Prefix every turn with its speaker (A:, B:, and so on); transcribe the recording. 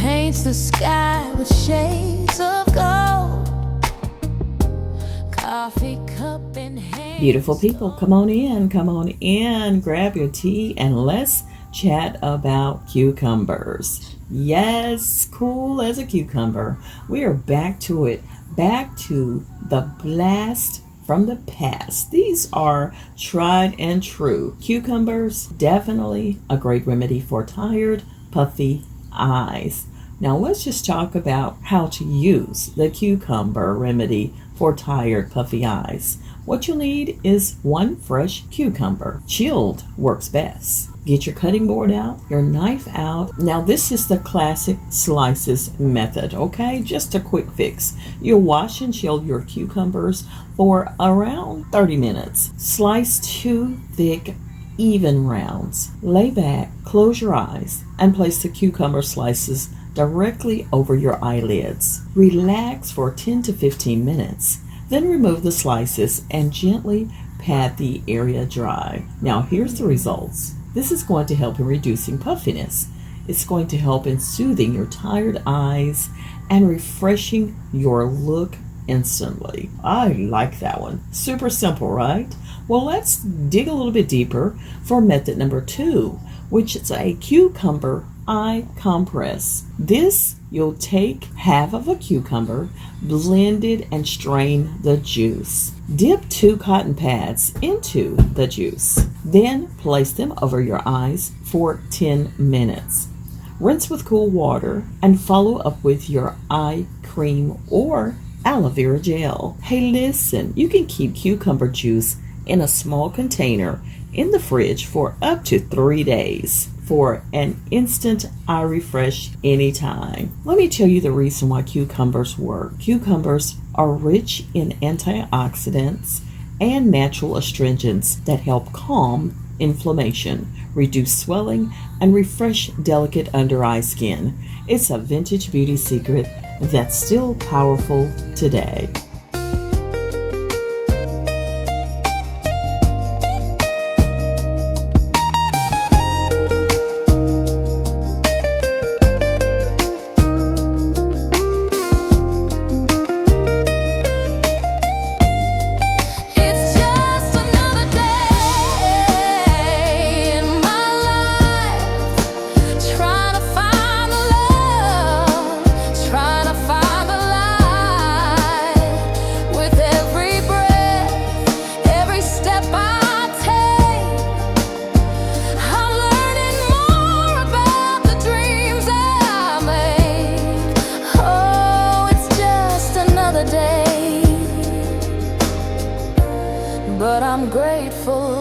A: paints the sky with shades of gold. Coffee cup in hand.
B: Beautiful people, come on in, grab your tea, and let's chat about cucumbers. Yes, cool as a cucumber. We are back to it, back to the blast from the past. These are tried and true. Cucumbers, definitely a great remedy for tired, puffy eyes. Now let's just talk about how to use the cucumber remedy for tired, puffy eyes. What you'll need is one fresh cucumber. Chilled works best. Get your cutting board out, your knife out. Now this is the classic slices method, okay? Just a quick fix. You'll wash and chill your cucumbers for around 30 minutes. Slice 2 thick, even rounds. Lay back, close your eyes, and place the cucumber slices directly over your eyelids. Relax for 10 to 15 minutes. Then remove the slices and gently pat the area dry. Now here's the results. This is going to help in reducing puffiness. It's going to help in soothing your tired eyes and refreshing your look instantly. I like that one. Super simple, right? Well, let's dig a little bit deeper for method number 2, which is a cucumber eye compress. This, you'll take half of a cucumber, blend it, and strain the juice. Dip 2 cotton pads into the juice. Then place them over your eyes for 10 minutes. Rinse with cool water and follow up with your eye cream or aloe vera gel. Hey, listen, you can keep cucumber juice in a small container in the fridge for up to 3 days for an instant eye refresh anytime. Let me tell you the reason why cucumbers work. Cucumbers are rich in antioxidants and natural astringents that help calm inflammation, reduce swelling, and refresh delicate under eye skin. It's a vintage beauty secret that's still powerful today.
A: But I'm grateful